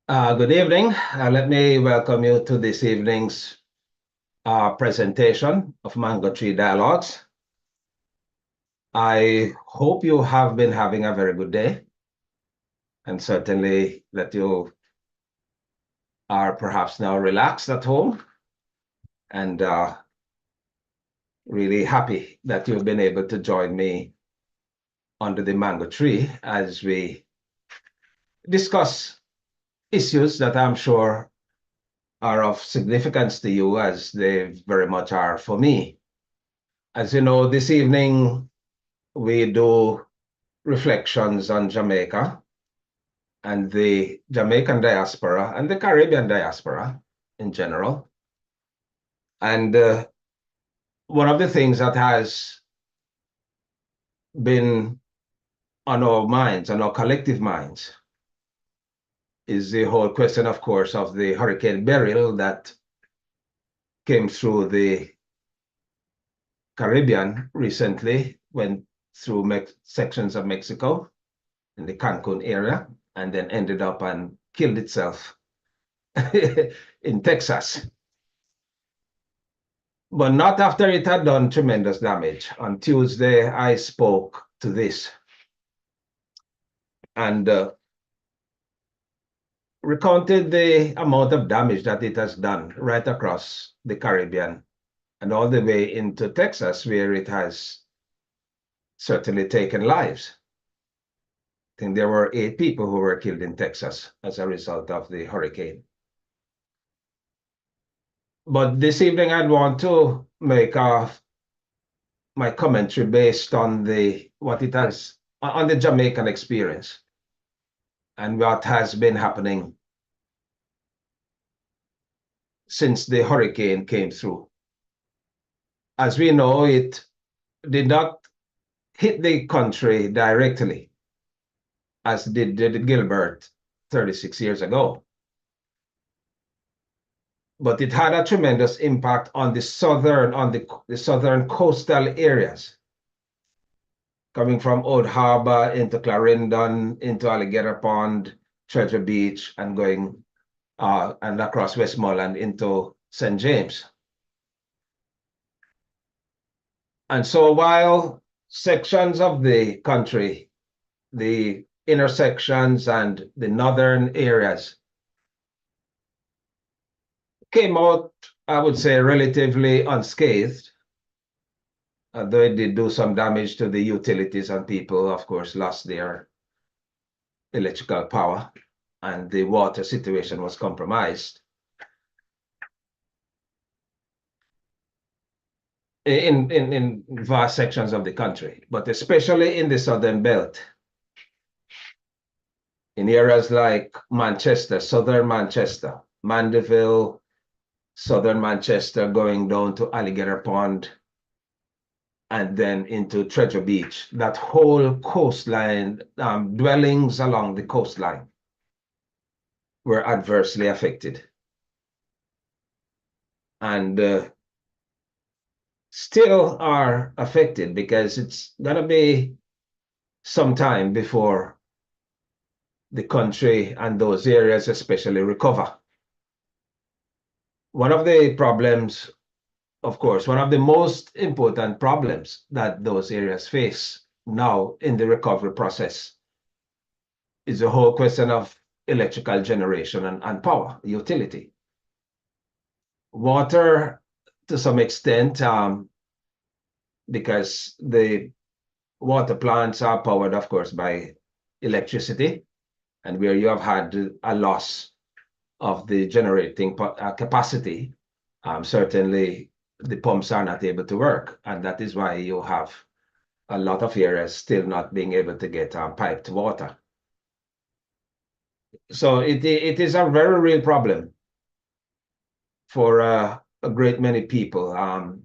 Good evening. Let me welcome you to this evening's presentation of Mango Tree Dialogues. I hope you have been having a very good day, and certainly that you are perhaps now relaxed at home and really happy that you've been able to join me under the mango tree as we discuss issues that I'm sure are of significance to you, as they very much are for me. As you know, this evening we do reflections on Jamaica and the Jamaican diaspora and the Caribbean diaspora in general. And one of the things that has been on our minds, on our collective minds, is the whole question, of course, of the Hurricane Beryl that came through the Caribbean recently, went through sections of Mexico in the Cancun area, and then ended up and killed itself in Texas. But not after it had done tremendous damage. On Tuesday, I spoke to this and recounted the amount of damage that it has done right across the Caribbean and all the way into Texas, where it has certainly taken lives. I think there were 8 people who were killed in Texas as a result of the hurricane. But this evening, I'd want to make my commentary based on what it has on the Jamaican experience and what has been happening since the hurricane came through. As we know, it did not hit the country directly, as did Gilbert 36 years ago. But it had a tremendous impact on the southern coastal areas, coming from Old Harbor into Clarendon, into Alligator Pond, Treasure Beach, and going and across Westmoreland into St. James. And so while sections of the country, the intersections and the northern areas, came out, I would say, relatively unscathed, though it did do some damage to the utilities, and people, of course, lost their electrical power, and the water situation was compromised. In vast sections of the country, but especially in the southern belt, in areas like Manchester, southern Manchester, Mandeville, southern Manchester, going down to Alligator Pond, and then into Treasure Beach. That whole coastline, dwellings along the coastline were adversely affected. And still are affected, because it's going to be some time before the country and those areas especially recover. One of the problems, of course, one of the most important problems that those areas face now in the recovery process is the whole question of electrical generation and power, utility. Water, to some extent, because the water plants are powered, of course, by electricity, and where you have had a loss of the generating capacity, certainly the pumps are not able to work, and that is why you have a lot of areas still not being able to get piped water. So it is a very real problem for a great many people.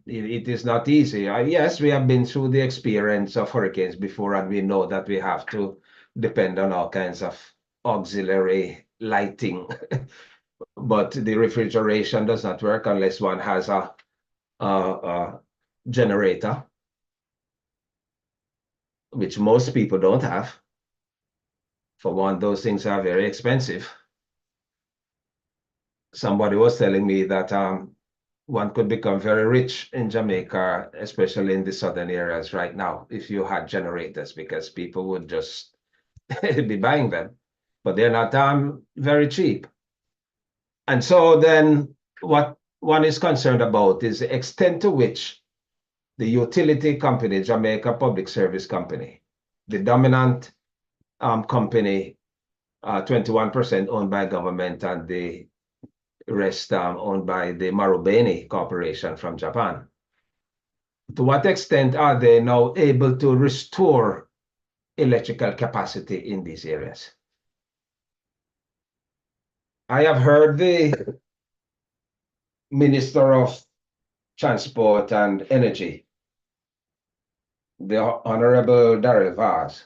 It is not easy. Yes, we have been through the experience of hurricanes before, and we know that we have to depend on all kinds of auxiliary lighting. But the refrigeration does not work unless one has a generator, which most people don't have. For one, those things are very expensive. somebody was telling me that one could become very rich in Jamaica, especially in the southern areas right now, if you had generators, because people would just be buying them, but they're not very cheap. And so then what one is concerned about is the extent to which the utility company, Jamaica Public Service Company, the dominant company, 21% owned by government and the rest owned by the Marubeni Corporation from Japan. To what extent are they now able to restore electrical capacity in these areas? I have heard the Minister of Transport and Energy, the Honorable Darrell Vaz,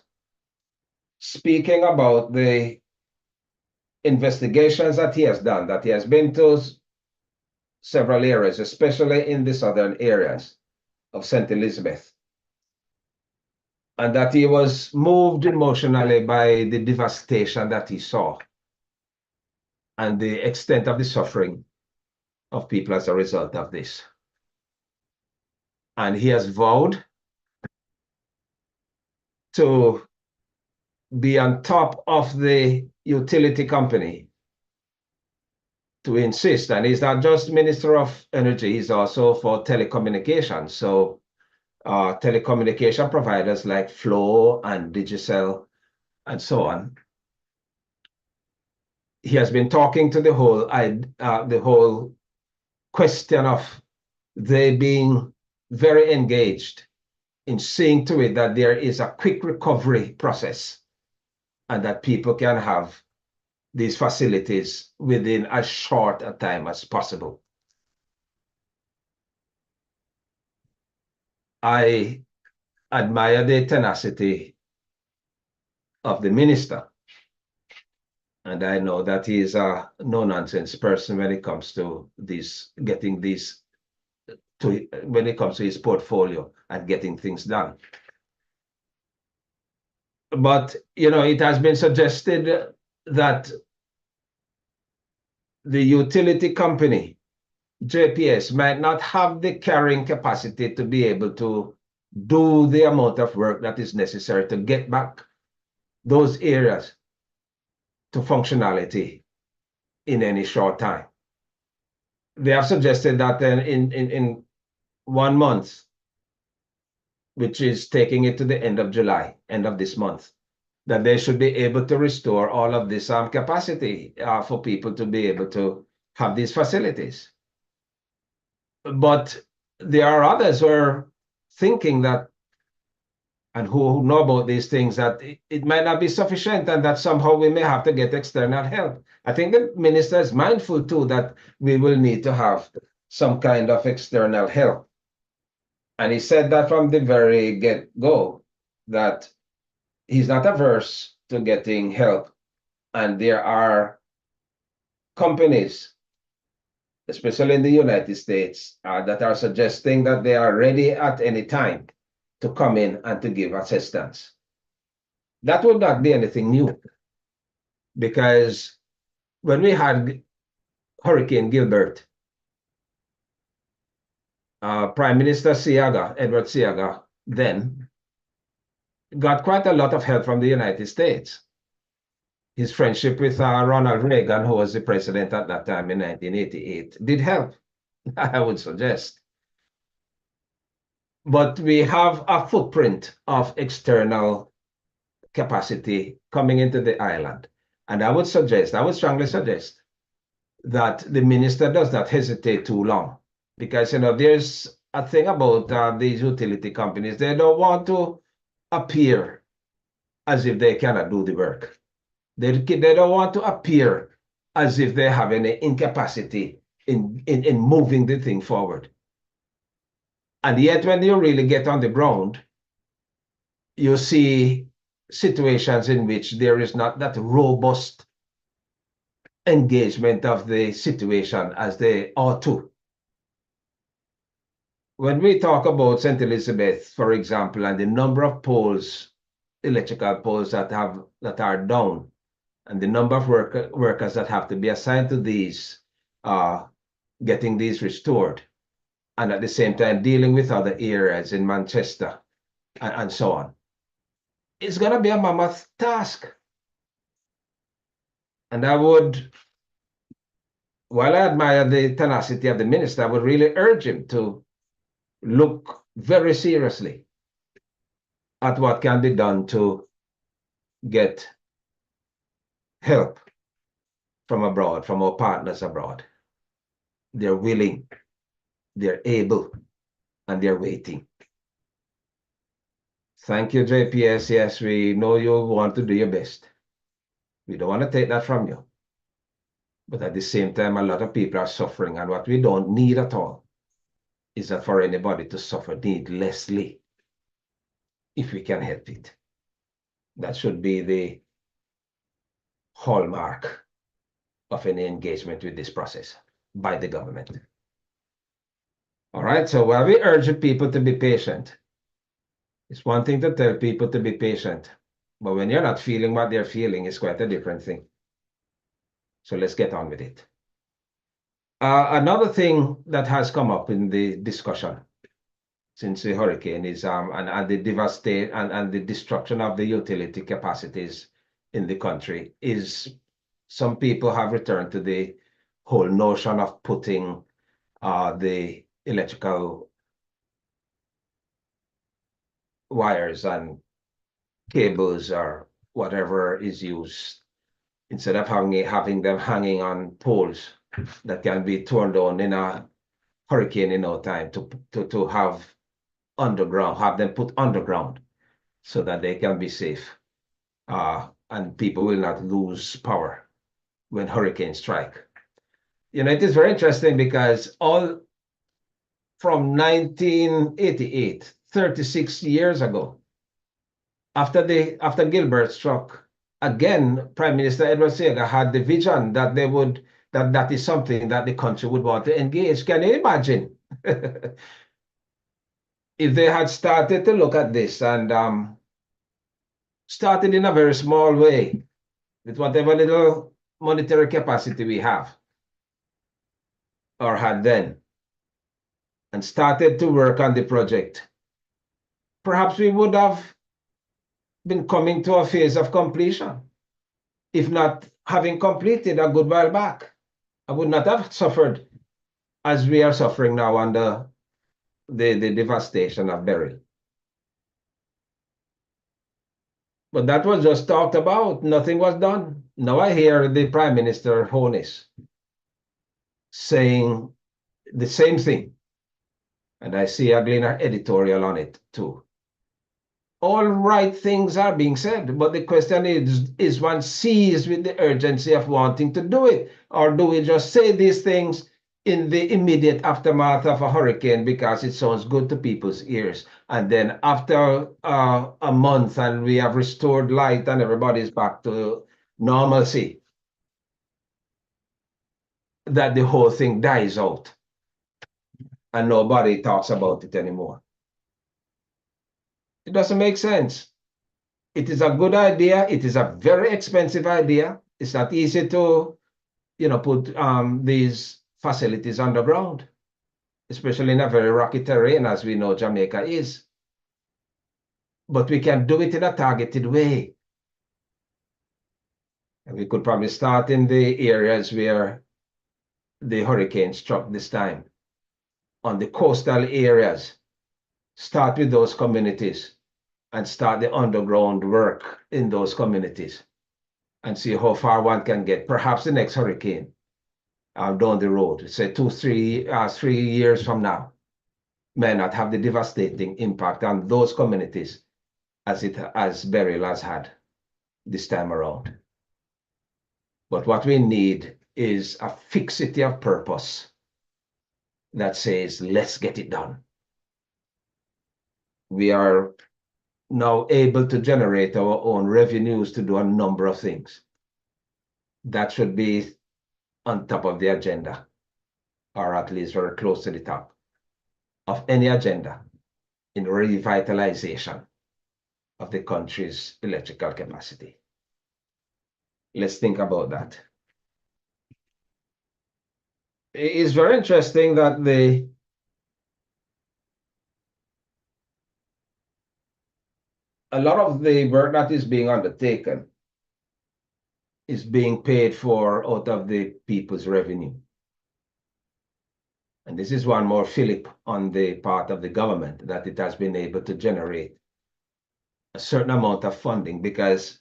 speaking about the investigations that he has done, that he has been to several areas, especially in the southern areas of St. Elizabeth, and that he was moved emotionally by the devastation that he saw and the extent of the suffering of people as a result of this. And he has vowed to be on top of the utility company to insist, and he's not just Minister of Energy, he's also for telecommunications. So telecommunication providers like Flow and Digicel and so on. He has been talking to the whole question of they being very engaged in seeing to it that there is a quick recovery process and that people can have these facilities within as short a time as possible. I admire the tenacity of the minister, and I know that he is a no-nonsense person when it comes to when it comes to his portfolio and getting things done. But it has been suggested that the utility company, JPS, might not have the carrying capacity to be able to do the amount of work that is necessary to get back those areas to functionality in any short time. They have suggested that in 1 month, which is taking it to the end of July, end of this month, that they should be able to restore all of this capacity for people to be able to have these facilities. But there are others who are thinking that, and who know about these things, that it might not be sufficient and that somehow we may have to get external help. I think the minister is mindful too that we will need to have some kind of external help. And he said that from the very get-go, that he's not averse to getting help. And there are companies, especially in the United States, that are suggesting that they are ready at any time to come in and to give assistance. That would not be anything new, because when we had Hurricane Gilbert, Prime Minister Edward Seaga, then got quite a lot of help from the United States. His friendship with Ronald Reagan, who was the president at that time in 1988, did help, I would suggest. But we have a footprint of external capacity coming into the island. And I would strongly suggest that the minister does not hesitate too long. Because, there's a thing about these utility companies. They don't want to appear as if they cannot do the work. They don't want to appear as if they have any incapacity in moving the thing forward. And yet, when you really get on the ground, you see situations in which there is not that robust engagement of the situation as they ought to. When we talk about St. Elizabeth, for example, and the number of poles, electrical poles that are down, and the number of workers that have to be assigned to these, getting these restored, and at the same time dealing with other areas in Manchester and so on. It's going to be a mammoth task. And I would, while I admire the tenacity of the minister, I would really urge him to look very seriously at what can be done to get help from abroad, from our partners abroad. They're willing, they're able, and they're waiting. Thank you, JPS. Yes, we know you want to do your best. We don't want to take that from you. But at the same time, a lot of people are suffering, and what we don't need at all is that for anybody to suffer needlessly, if we can help it. That should be the hallmark of any engagement with this process by the government. All right, so while we urge people to be patient, it's one thing to tell people to be patient, but when you're not feeling what they're feeling, it's quite a different thing. So let's get on with it. Another thing that has come up in the discussion since the hurricane is and the devastation and the destruction of the utility capacities in the country is some people have returned to the whole notion of putting the electrical wires and cables or whatever is used, instead of having them hanging on poles that can be torn down in a hurricane in no time, to have them put underground so that they can be safe, and people will not lose power when hurricanes strike. It is very interesting because all from 1988, 36 years ago, after Gilbert struck, again, Prime Minister Edward Seager had the vision that that is something that the country would want to engage. Can you imagine? If they had started to look at this and started in a very small way with whatever little monetary capacity we have or had then, and started to work on the project, perhaps we would have been coming to a phase of completion, if not having completed a good while back. I would not have suffered as we are suffering now under the devastation of Beryl. But that was just talked about. Nothing was done. Now I hear the Prime Minister Honis saying the same thing. And I see a Gleaner editorial on it too. All right things are being said, but the question is one seized with the urgency of wanting to do it? Or do we just say these things in the immediate aftermath of a hurricane because it sounds good to people's ears? And then after a month and we have restored light and everybody's back to normalcy, that the whole thing dies out and nobody talks about it anymore. It doesn't make sense. It is a good idea. It is a very expensive idea. It's not easy to, put these facilities underground, especially in a very rocky terrain, as we know Jamaica is. But we can do it in a targeted way. And we could probably start in the areas where the hurricane struck this time, on the coastal areas. Start with those communities and start the underground work in those communities and see how far one can get. Perhaps the next hurricane down the road, say 3 years from now, may not have the devastating impact on those communities as Beryl has had this time around. But what we need is a fixity of purpose that says, let's get it done. We are now able to generate our own revenues to do a number of things. That should be on top of the agenda, or at least very close to the top of any agenda in revitalization of the country's electrical capacity. Let's think about that. It's very interesting that a lot of the work that is being undertaken is being paid for out of the people's revenue. And this is one more fillip on the part of the government, that it has been able to generate a certain amount of funding, because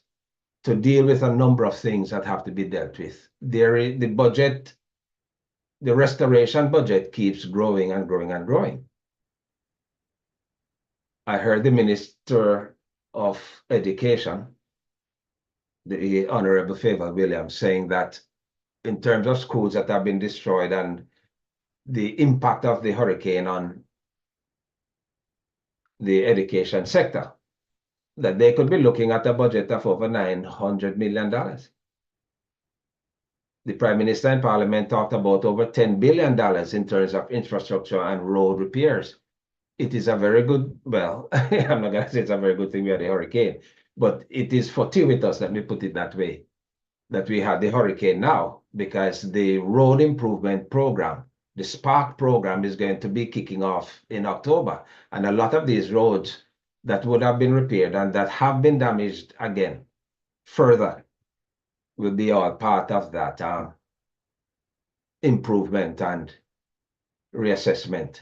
to deal with a number of things that have to be dealt with, the budget, the restoration budget keeps growing and growing and growing. I heard the Minister of Education, the Honorable Favor Williams, saying that in terms of schools that have been destroyed and the impact of the hurricane on the education sector, that they could be looking at a budget of over $900 million. The Prime Minister and Parliament talked about over $10 billion in terms of infrastructure and road repairs. It is a very good, well, I'm not going to say it's a very good thing we had a hurricane, but it is fortuitous, let me put it that way, that we had the hurricane now, because the road improvement program, the Spark program, is going to be kicking off in October. And a lot of these roads that would have been repaired and that have been damaged again further will be all part of that improvement and reassessment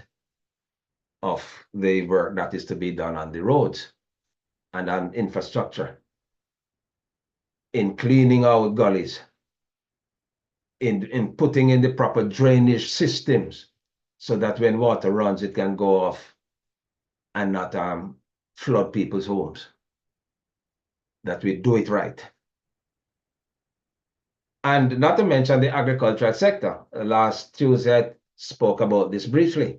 of the work that is to be done on the roads and on infrastructure, in cleaning out gullies, in putting in the proper drainage systems, so that when water runs, it can go off and not flood people's homes, that we do it right. And not to mention the agricultural sector. Last Tuesday, I spoke about this briefly.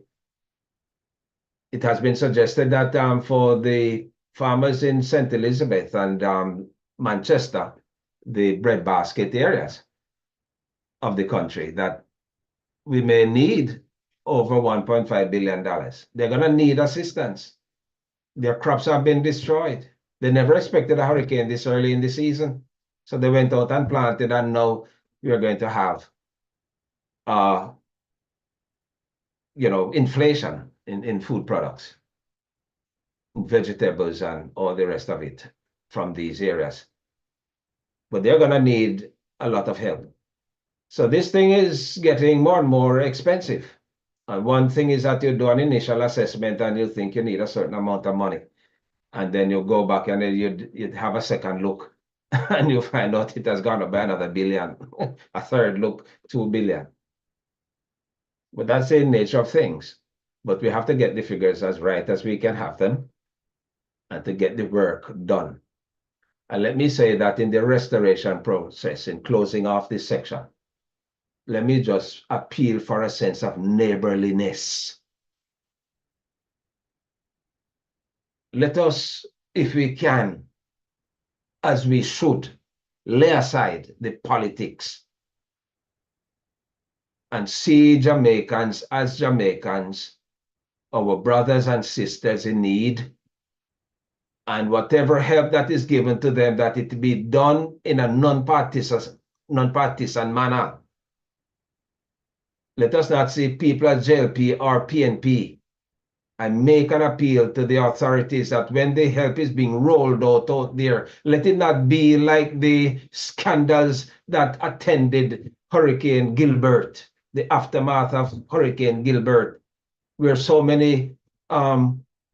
It has been suggested that for the farmers in St. Elizabeth and Manchester, the breadbasket areas of the country, that we may need over $1.5 billion. They're going to need assistance. Their crops have been destroyed. They never expected a hurricane this early in the season. So they went out and planted, and now we are going to have inflation in food products, vegetables, and all the rest of it from these areas. But they're going to need a lot of help. So this thing is getting more and more expensive. And one thing is that you do an initial assessment and you think you need a certain amount of money. And then you go back and then you'd have a second look and you find out it has gone up by another billion, a third look, 2 billion. But that's the nature of things. But we have to get the figures as right as we can have them and to get the work done. And let me say that in the restoration process, in closing off this section, let me just appeal for a sense of neighborliness. Let us, if we can, as we should, lay aside the politics and see Jamaicans as Jamaicans, our brothers and sisters in need, and whatever help that is given to them, that it be done in a non-partisan manner. Let us not see people as JLP or PNP. I make an appeal to the authorities that when the help is being rolled out there, let it not be like the scandals that attended Hurricane Gilbert, the aftermath of Hurricane Gilbert, where so many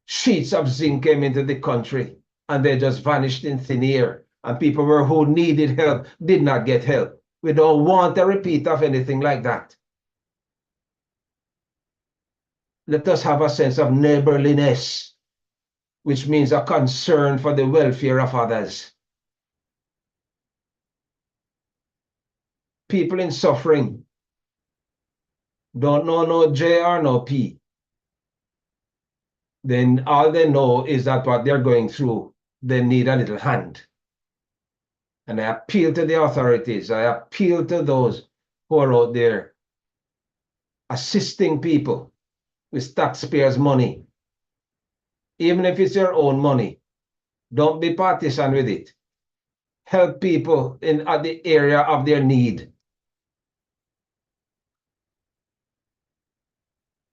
sheets of zinc came into the country and they just vanished in thin air, and people who needed help did not get help. We don't want a repeat of anything like that. Let us have a sense of neighborliness, which means a concern for the welfare of others. People in suffering don't know no J or no P. Then all they know is that what they're going through, they need a little hand. And I appeal to the authorities, I appeal to those who are out there assisting people with taxpayers' money. Even if it's your own money, don't be partisan with it. Help people at the area of their need.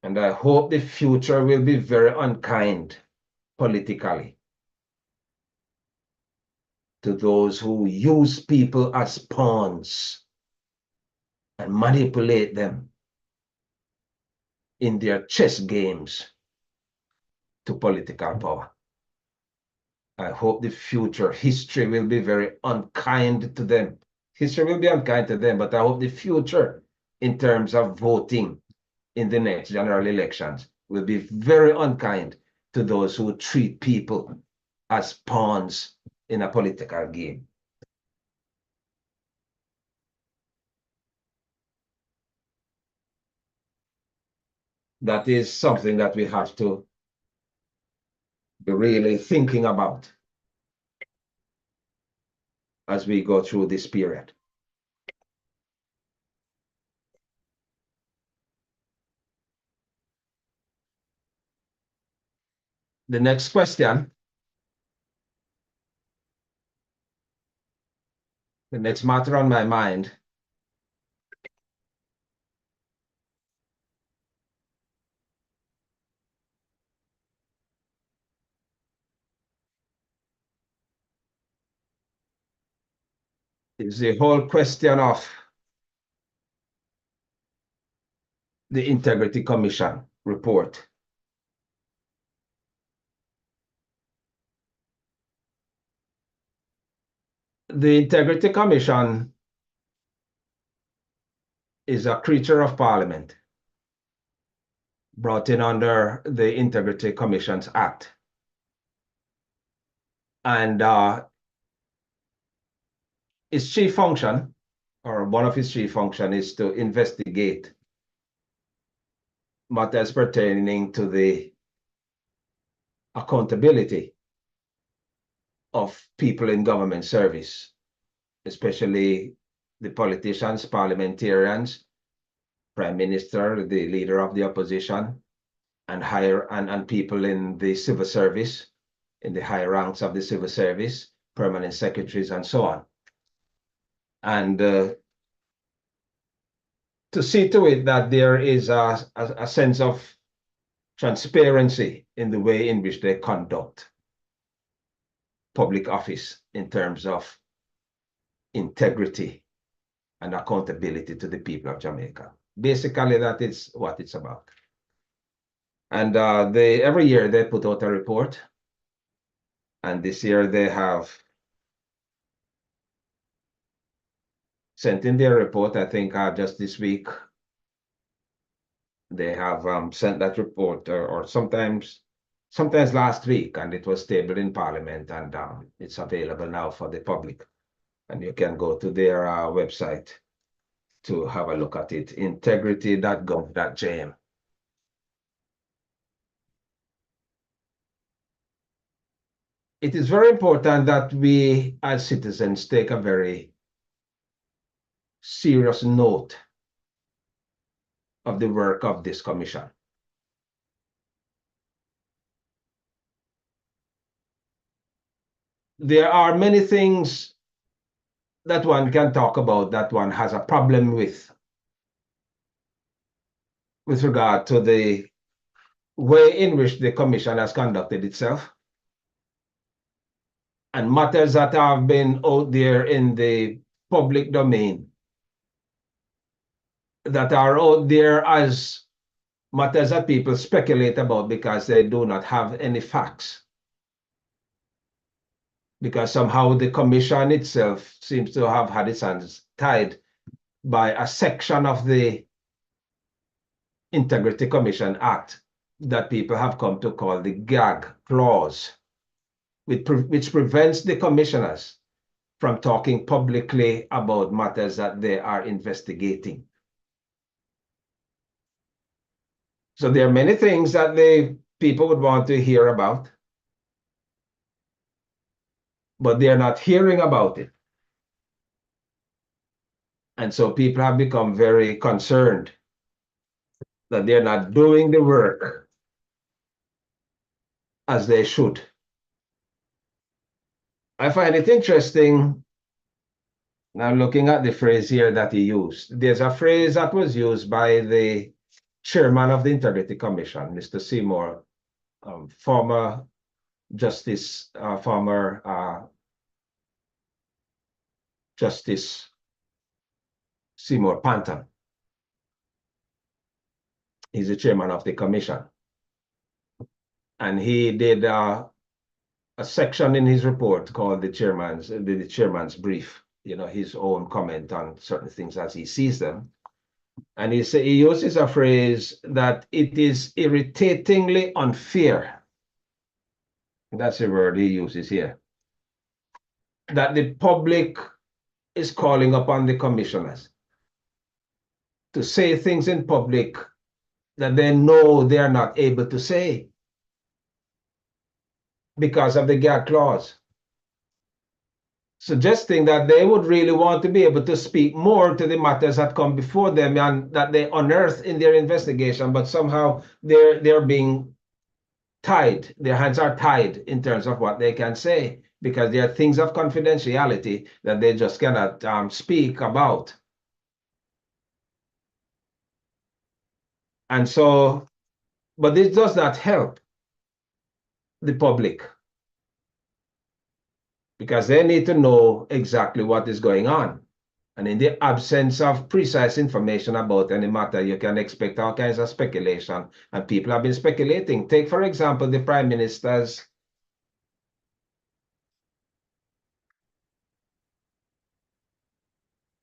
And I hope the future will be very unkind politically to those who use people as pawns and manipulate them in their chess games to political power. I hope the future history will be very unkind to them. History will be unkind to them, but I hope the future in terms of voting in the next general elections will be very unkind to those who treat people as pawns in a political game. That is something that we have to be really thinking about as we go through this period. The next question, the next matter on my mind is the whole question of the Integrity Commission report. The Integrity Commission is a creature of Parliament brought in under the Integrity Commissions Act. And its chief function, or one of its chief functions, is to investigate matters pertaining to the accountability of people in government service, especially the politicians, parliamentarians, prime minister, the leader of the opposition, and people in the civil service, in the high ranks of the civil service, permanent secretaries, and so on. And to see to it that there is a sense of transparency in the way in which they conduct public office in terms of integrity and accountability to the people of Jamaica. Basically, that is what it's about. And every year they put out a report. And this year they have sent in their report. I think just this week they have sent that report, or sometimes last week, and it was tabled in Parliament, and it's available now for the public. And you can go to their website to have a look at it, integrity.gov.jm. It is very important that we as citizens take a very serious note of the work of this commission. There are many things that one can talk about that one has a problem with regard to the way in which the commission has conducted itself, and matters that have been out there in the public domain, that are out there as matters that people speculate about because they do not have any facts. Because somehow the commission itself seems to have had its hands tied by a section of the Integrity Commission Act that people have come to call the gag clause, which prevents the commissioners from talking publicly about matters that they are investigating. So there are many things that the people would want to hear about, but they're not hearing about it. And so people have become very concerned that they're not doing the work as they should. I find it interesting, now looking at the phrase here that he used. There's a phrase that was used by the chairman of the Integrity Commission, Mr. Seymour, former Justice, Justice Seymour Panton. He's the chairman of the commission. And he did a section in his report called the chairman's brief, his own comment on certain things as he sees them. And he uses a phrase that it is irritatingly unfair. That's the word he uses here. That the public is calling upon the commissioners to say things in public that they know they are not able to say because of the gag clause, suggesting that they would really want to be able to speak more to the matters that come before them and that they unearth in their investigation, but somehow they're being tied. Their hands are tied in terms of what they can say because there are things of confidentiality that they just cannot speak about. And so, but this does not help the public because they need to know exactly what is going on. And in the absence of precise information about any matter, you can expect all kinds of speculation. And people have been speculating. Take, for example, the Prime Minister's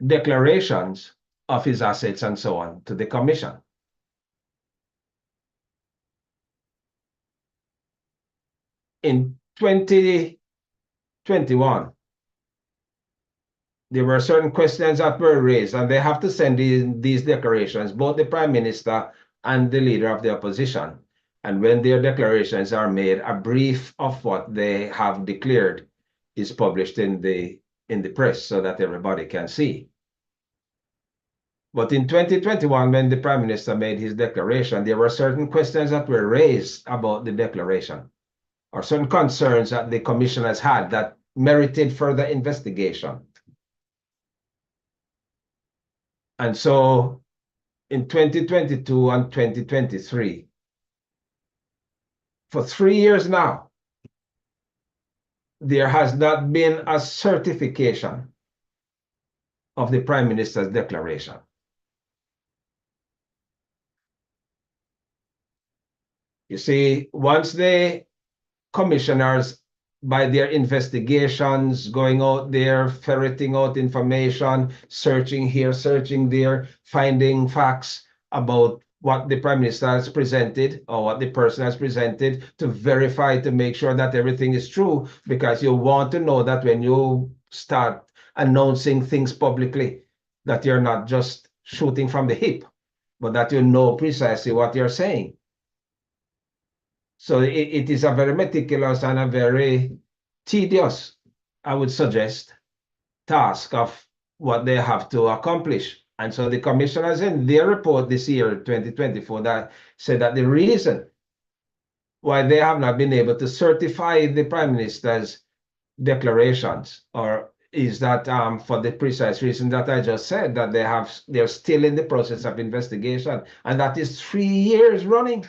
declarations of his assets and so on to the Commission. In 2021, there were certain questions that were raised, and they have to send these declarations, both the Prime Minister and the Leader of the Opposition. And when their declarations are made, a brief of what they have declared is published in the press so that everybody can see. But in 2021, when the Prime Minister made his declaration, there were certain questions that were raised about the declaration, or certain concerns that the commissioners had that merited further investigation. And so in 2022 and 2023, for 3 years now, there has not been a certification of the Prime Minister's declaration. You see, once the commissioners, by their investigations, going out there, ferreting out information, searching here, searching there, finding facts about what the Prime Minister has presented or what the person has presented to verify, to make sure that everything is true, because you want to know that when you start announcing things publicly, that you're not just shooting from the hip, but that you know precisely what you're saying. So it is a very meticulous and a very tedious, I would suggest, task of what they have to accomplish. And so the commissioners in their report this year, 2024, that said that the reason why they have not been able to certify the Prime Minister's declarations is that for the precise reason that I just said, that they're still in the process of investigation, and that is 3 years running.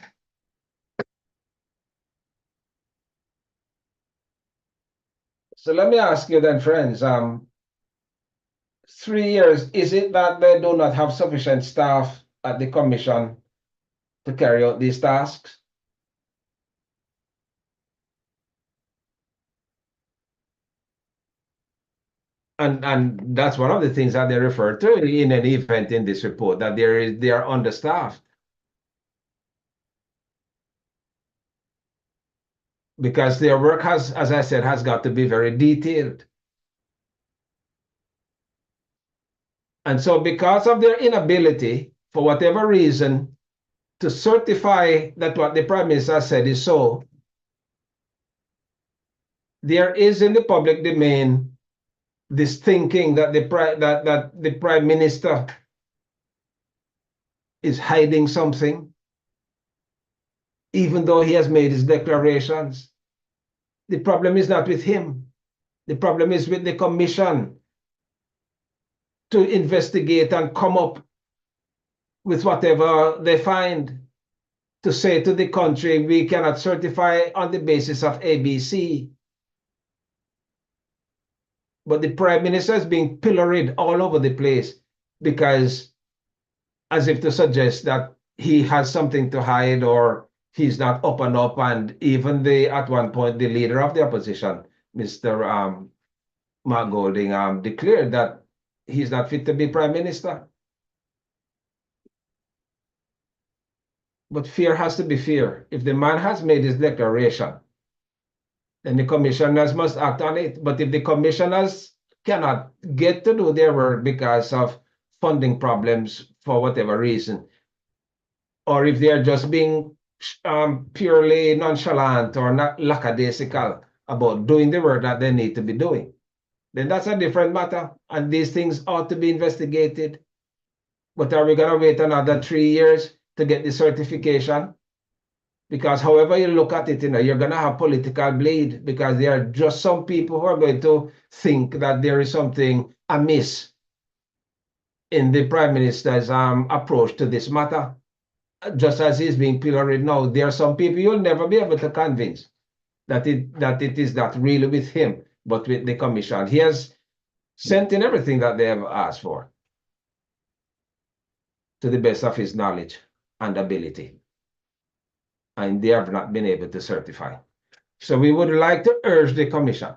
So let me ask you then, friends, 3 years, is it that they do not have sufficient staff at the commission to carry out these tasks? And that's one of the things that they refer to in any event in this report, that they are understaffed. Because their work has, as I said, has got to be very detailed. And so because of their inability, for whatever reason, to certify that what the Prime Minister said is so, there is in the public domain this thinking that the Prime Minister is hiding something, even though he has made his declarations. The problem is not with him. The problem is with the commission to investigate and come up with whatever they find, to say to the country, we cannot certify on the basis of ABC. But the Prime Minister is being pilloried all over the place because, as if to suggest that he has something to hide or he's not up and up. And even at one point, the leader of the opposition, Mr. Mark Golding, declared that he's not fit to be Prime Minister. But fear has to be fear. If the man has made his declaration, then the commissioners must act on it. But if the commissioners cannot get to do their work because of funding problems for whatever reason, or if they are just being purely nonchalant or not lackadaisical about doing the work that they need to be doing, then that's a different matter. And these things ought to be investigated. But are we going to wait another 3 years to get the certification? Because however you look at it, you're going to have political bleed, because there are just some people who are going to think that there is something amiss in the Prime Minister's approach to this matter. Just as he's being pilloried now, there are some people you'll never be able to convince that it is not really with him, but with the commission. He has sent in everything that they have asked for, to the best of his knowledge and ability, and they have not been able to certify. So we would like to urge the commission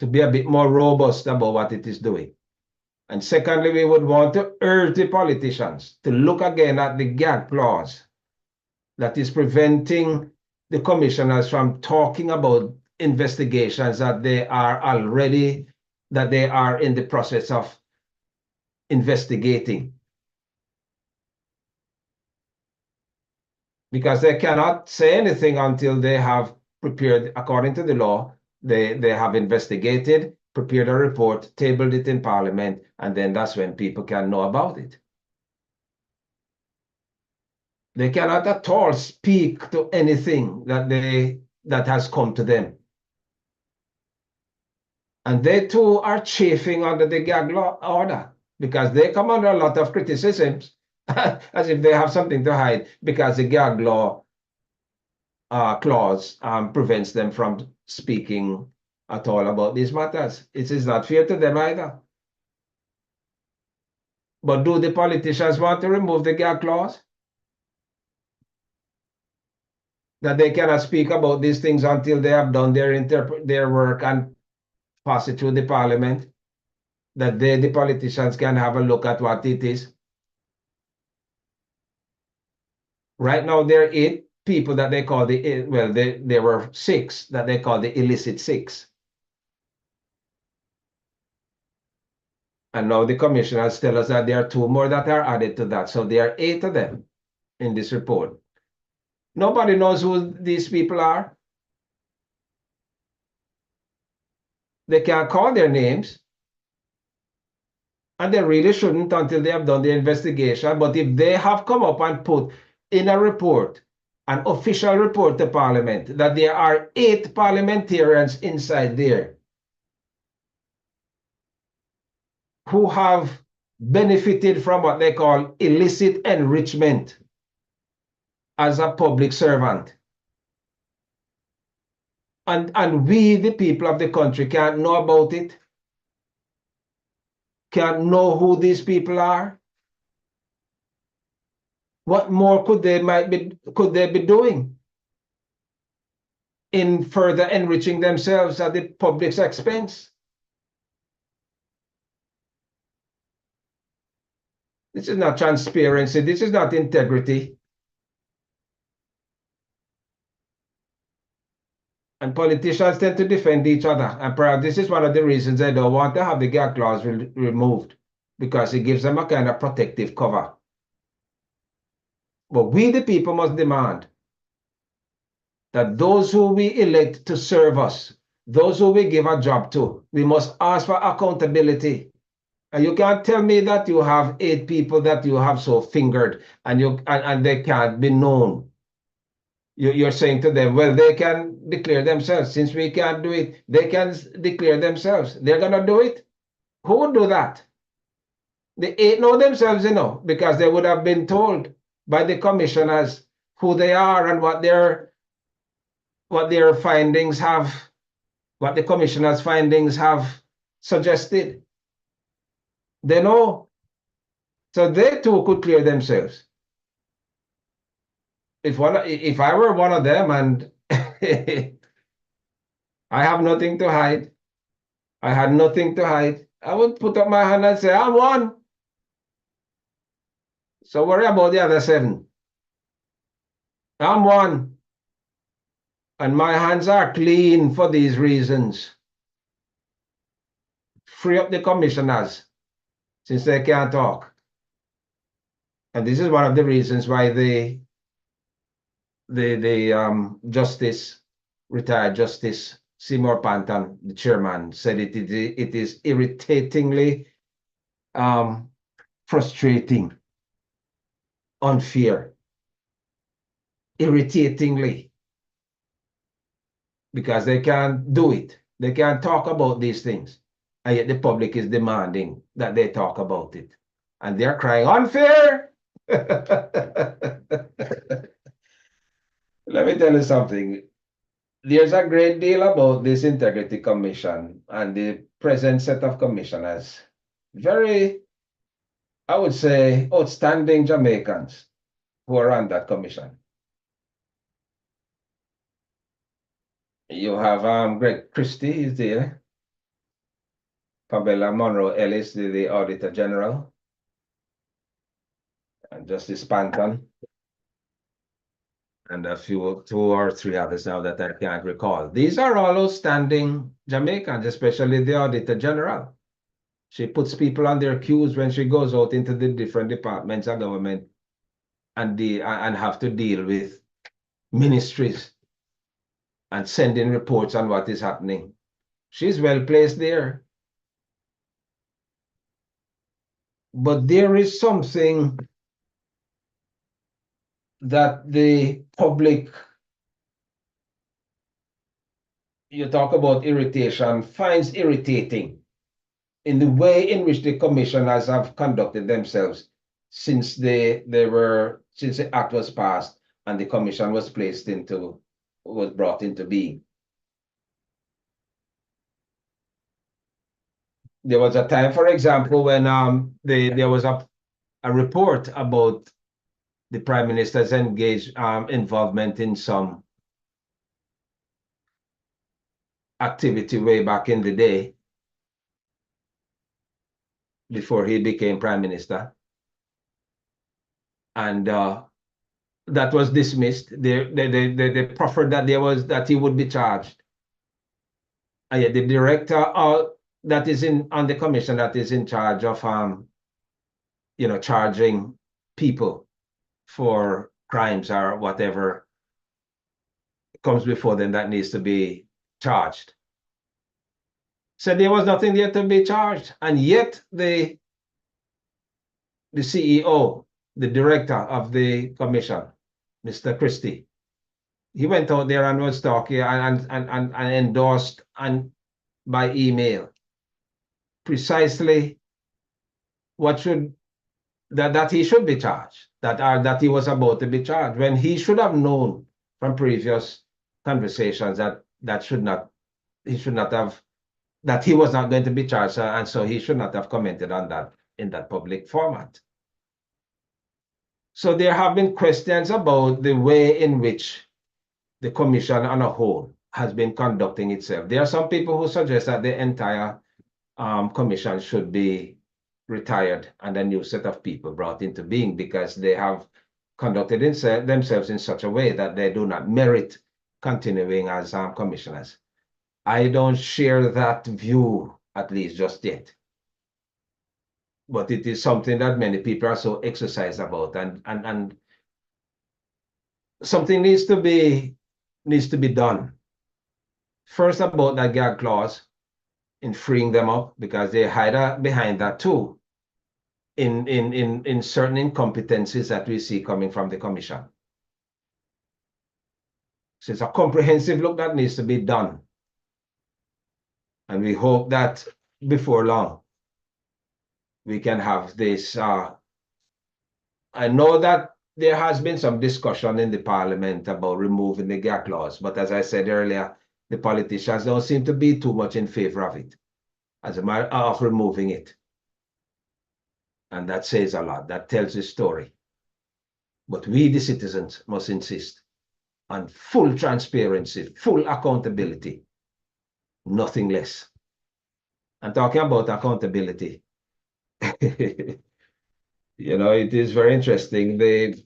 to be a bit more robust about what it is doing. And secondly, we would want to urge the politicians to look again at the gag clause that is preventing the commissioners from talking about investigations that they are in the process of investigating. Because they cannot say anything until they have prepared, according to the law, they have investigated, prepared a report, tabled it in Parliament, and then that's when people can know about it. They cannot at all speak to anything that has come to them. And they too are chafing under the gag law order, because they come under a lot of criticisms as if they have something to hide, because the gag law clause prevents them from speaking at all about these matters. It is not fair to them either. But do the politicians want to remove the gag clause? That they cannot speak about these things until they have done their work and pass it through the Parliament? That the politicians can have a look at what it is? Right now, there are 8 people that they call there were 6 that they call the illicit 6. And now the commissioners tell us that there are 2 more that are added to that. So there are 8 of them in this report. Nobody knows who these people are. They can't call their names. And they really shouldn't until they have done the investigation. But if they have come up and put in a report, an official report to Parliament, that there are 8 parliamentarians inside there who have benefited from what they call illicit enrichment as a public servant. And we, the people of the country, can't know about it, can't know who these people are. What more could they be doing in further enriching themselves at the public's expense? This is not transparency. This is not integrity. And politicians tend to defend each other. And perhaps this is one of the reasons they don't want to have the gag clause removed, because it gives them a kind of protective cover. But we, the people, must demand that those who we elect to serve us, those who we give a job to, we must ask for accountability. And you can't tell me that you have 8 people that you have so fingered and they can't be known. You're saying to them, well, they can declare themselves. Since we can't do it, they can declare themselves. They're going to do it. Who would do that? They ain't know themselves, because they would have been told by the commissioners who they are and what their findings have, what the commissioners' findings have suggested. They know. So they too could clear themselves. If I were one of them and I have nothing to hide, I had nothing to hide, I would put up my hand and say, I'm one. So worry about the other 7. I'm one. And my hands are clean for these reasons. Free up the commissioners since they can't talk. And this is one of the reasons why the retired Justice Seymour Panton, the chairman, said it is irritatingly frustrating, unfair, irritatingly, because they can't do it. They can't talk about these things. And yet the public is demanding that they talk about it. And they're crying, unfair! Let me tell you something. There's a great deal about this Integrity Commission and the present set of commissioners. Very, I would say, outstanding Jamaicans who are on that commission. You have Greg Christie is there. Pamela Monroe Ellis, the Auditor General. And Justice Panton. And a few, 2 or 3 others now that I can't recall. These are all outstanding Jamaicans, especially the Auditor General. She puts people on their queues when she goes out into the different departments of government and have to deal with ministries and sending reports on what is happening. She's well placed there. But there is something that the public, you talk about irritation, finds irritating in the way in which the commissioners have conducted themselves since the act was passed and the commission was brought into being. There was a time, for example, when there was a report about the Prime Minister's involvement in some activity way back in the day before he became Prime Minister. And that was dismissed. They proffered that he would be charged. And yet the director that is on the commission that is in charge of charging people for crimes or whatever comes before them that needs to be charged. Said there was nothing there to be charged. And yet the CEO, the director of the commission, Mr. Christie, he went out there and was talking and endorsed by email precisely that he should be charged, that he was about to be charged, when he should have known from previous conversations that he was not going to be charged, and so he should not have commented on that in that public format. So there have been questions about the way in which the commission on a whole has been conducting itself. There are some people who suggest that the entire commission should be retired and a new set of people brought into being because they have conducted themselves in such a way that they do not merit continuing as commissioners. I don't share that view, at least just yet. But it is something that many people are so exercised about, and something needs to be done. First, about that gag clause in freeing them up, because they hide behind that too in certain incompetencies that we see coming from the commission. So it's a comprehensive look that needs to be done. And we hope that before long, we can have this. I know that there has been some discussion in the parliament about removing the gag laws, but as I said earlier, the politicians don't seem to be too much in favor of it, as a matter of removing it. And that says a lot. That tells the story. But we, the citizens, must insist on full transparency, full accountability, nothing less. And talking about accountability, you know, it is very interesting. The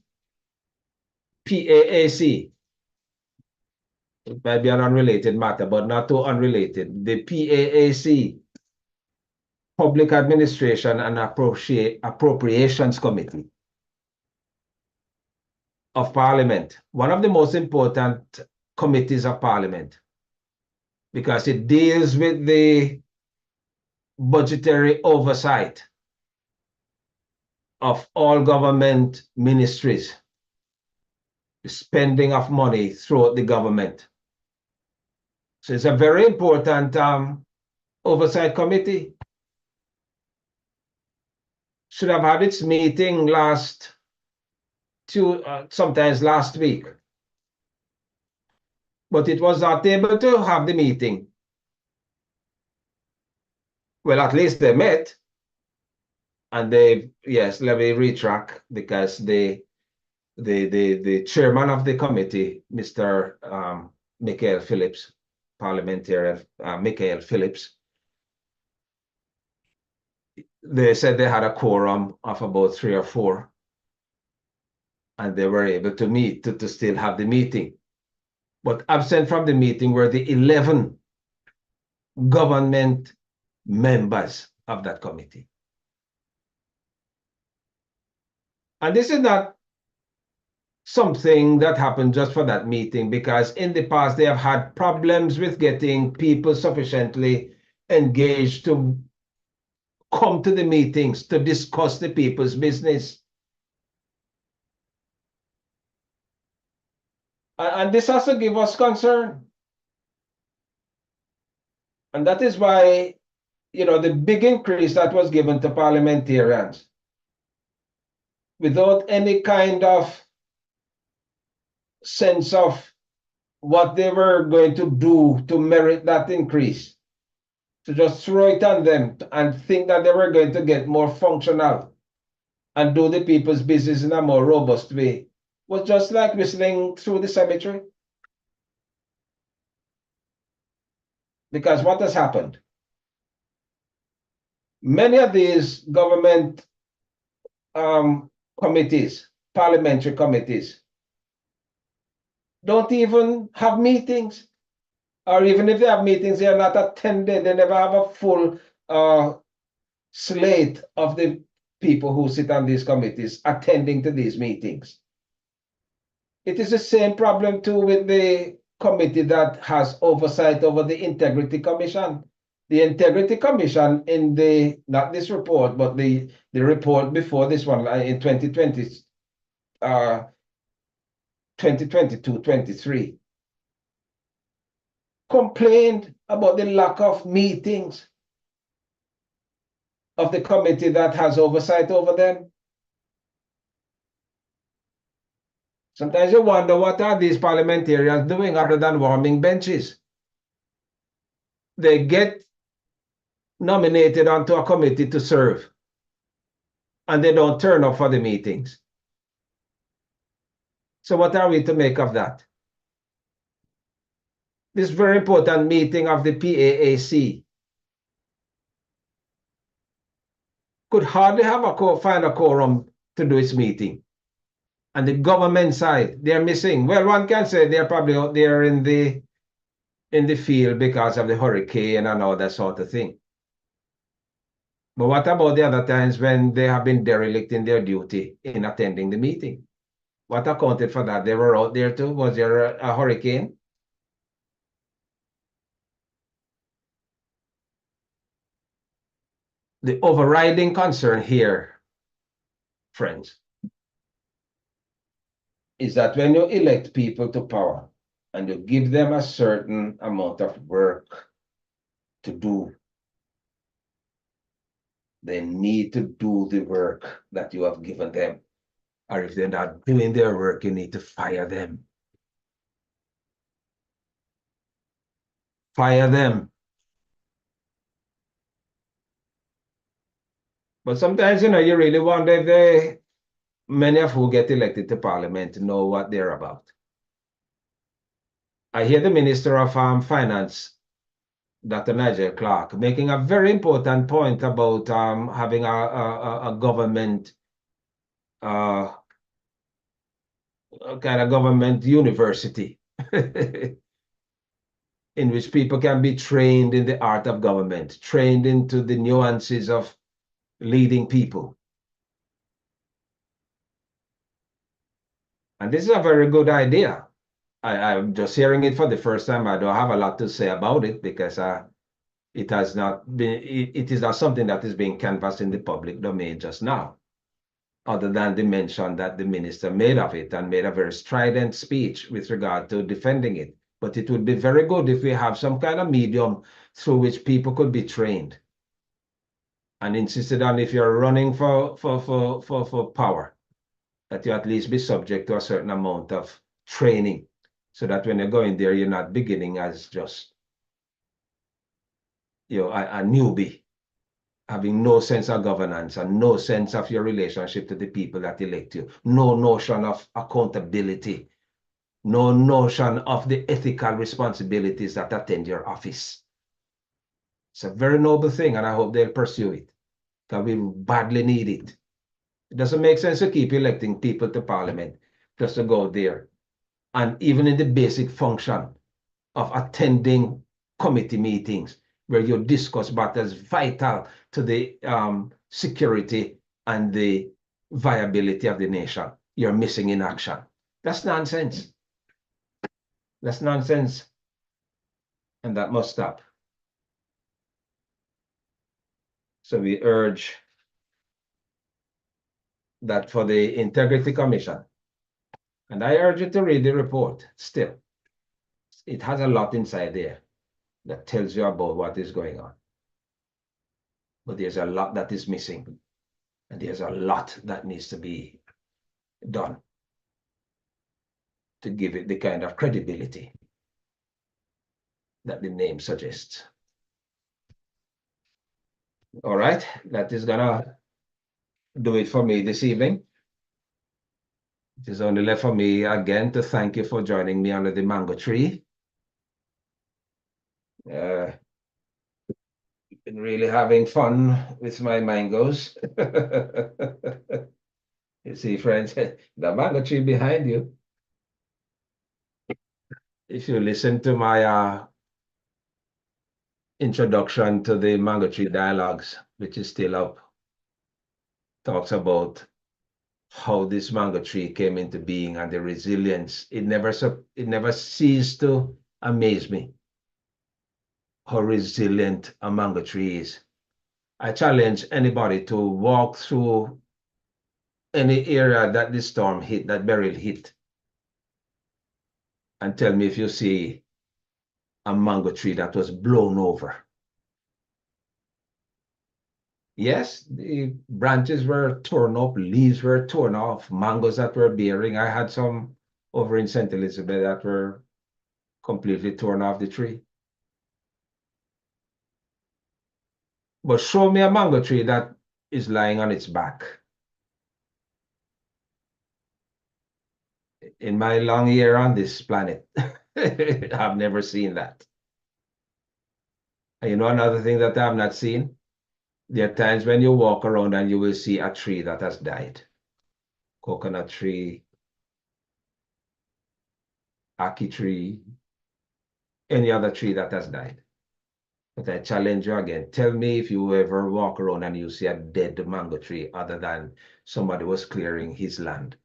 PAAC, it might be an unrelated matter, but not too unrelated. The PAAC, Public Administration and Appropriations Committee of Parliament, one of the most important committees of Parliament, because it deals with the budgetary oversight of all government ministries, the spending of money throughout the government. So it's a very important oversight committee. Should have had its meeting sometimes last week. But it was not able to have the meeting. Well, at least they met. And they, yes, let me retract, because the chairman of the committee, Mr. Michael Phillips, parliamentarian Michael Phillips, they said they had a quorum of about 3 or 4, and they were able to meet to still have the meeting. But absent from the meeting were the 11 government members of that committee. And this is not something that happened just for that meeting, because in the past they have had problems with getting people sufficiently engaged to come to the meetings to discuss the people's business. And this has to give us concern. And that is why, you know, the big increase that was given to parliamentarians, without any kind of sense of what they were going to do to merit that increase, to just throw it on them and think that they were going to get more functional and do the people's business in a more robust way, was just like whistling through the cemetery. Because what has happened? Many of these government committees, parliamentary committees, don't even have meetings. Or even if they have meetings, they are not attended. They never have a full slate of the people who sit on these committees attending to these meetings. It is the same problem too with the committee that has oversight over the Integrity Commission. The Integrity Commission, in the, not this report, but the report before this one in 2020, 2022-23, complained about the lack of meetings of the committee that has oversight over them. Sometimes you wonder, what are these parliamentarians doing other than warming benches? They get nominated onto a committee to serve, and they don't turn up for the meetings. So what are we to make of that? This very important meeting of the PAAC could hardly have find a quorum to do its meeting. And the government side, they're missing. Well, one can say they're probably out there in the field because of the hurricane and all that sort of thing. But what about the other times when they have been derelict in their duty in attending the meeting? What accounted for that? They were out there too. Was there a hurricane? The overriding concern here, friends, is that when you elect people to power and you give them a certain amount of work to do, They need to do the work that you have given them. Or if they're not doing their work, you need to fire them. Fire them. But sometimes, you really wonder if many of who get elected to parliament know what they're about. I hear the Minister of Finance, Dr. Nigel Clark, making a very important point about having a government, a kind of government university in which people can be trained in the art of government, trained into the nuances of leading people. And this is a very good idea. I'm just hearing it for the first time. I don't have a lot to say about it because it has not been, it is not something that is being canvassed in the public domain just now, other than the mention that the minister made of it and made a very strident speech with regard to defending it. But it would be very good if we have some kind of medium through which people could be trained, and insisted on, if you're running for power, that you at least be subject to a certain amount of training, so that when you're going there, you're not beginning as just a newbie, having no sense of governance and no sense of your relationship to the people that elect you, no notion of accountability, no notion of the ethical responsibilities that attend your office. It's a very noble thing, and I hope they'll pursue it, because we badly need it. It doesn't make sense to keep electing people to parliament just to go there. And even in the basic function of attending committee meetings where you discuss matters vital to the security and the viability of the nation, you're missing in action. That's nonsense. That's nonsense. And that must stop. So we urge that for the Integrity Commission, and I urge you to read the report still. It has a lot inside there that tells you about what is going on. But there's a lot that is missing, and there's a lot that needs to be done to give it the kind of credibility that the name suggests. All right, that is gonna do it for me this evening. It is only left for me again to thank you for joining me under the mango tree. Been really having fun with my mangoes. You see, friends, the mango tree behind you. If you listen to my introduction to the Mango Tree Dialogues, which is still up, talks about how this mango tree came into being and the resilience. It never ceased to amaze me how resilient a mango tree is. I challenge anybody to walk through any area that this storm hit, that Beryl hit, and tell me if you see a mango tree that was blown over. Yes, the branches were torn up, leaves were torn off, mangoes that were bearing. I had some over in St. Elizabeth that were completely torn off the tree. But show me a mango tree that is lying on its back. In my long year on this planet, I've never seen that. And you know another thing that I've not seen? There are times when you walk around and you will see a tree that has died. Coconut tree, ackee tree, any other tree that has died. But I challenge you again. Tell me if you ever walk around and you see a dead mango tree other than somebody was clearing his land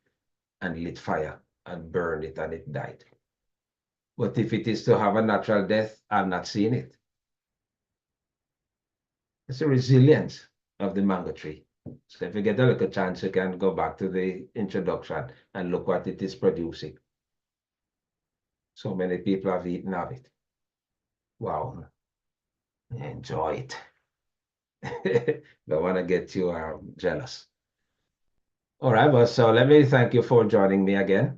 and lit fire and burned it and it died. But if it is to have a natural death, I've not seen it. It's the resilience of the mango tree. So if you get a little chance, you can go back to the introduction and look what it is producing. So many people have eaten of it. Wow. Enjoy it. Don't want to get you jealous. All right, well, so let me thank you for joining me again.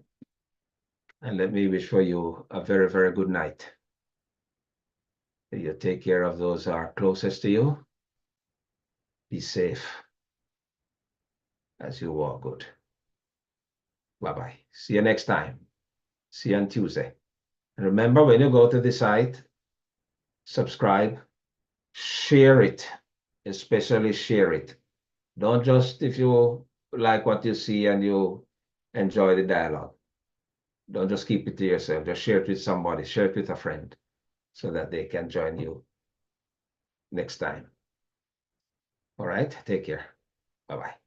And let me wish for you a very, very good night. You take care of those who are closest to you. Be safe as you walk good. Bye-bye. See you next time. See you on Tuesday. And remember, when you go to the site, subscribe, share it, especially share it. Don't just if you like what you see and you enjoy the dialogue. Don't just keep it to yourself. Just share it with somebody, share it with a friend so that they can join you next time. All right, take care. Bye-bye.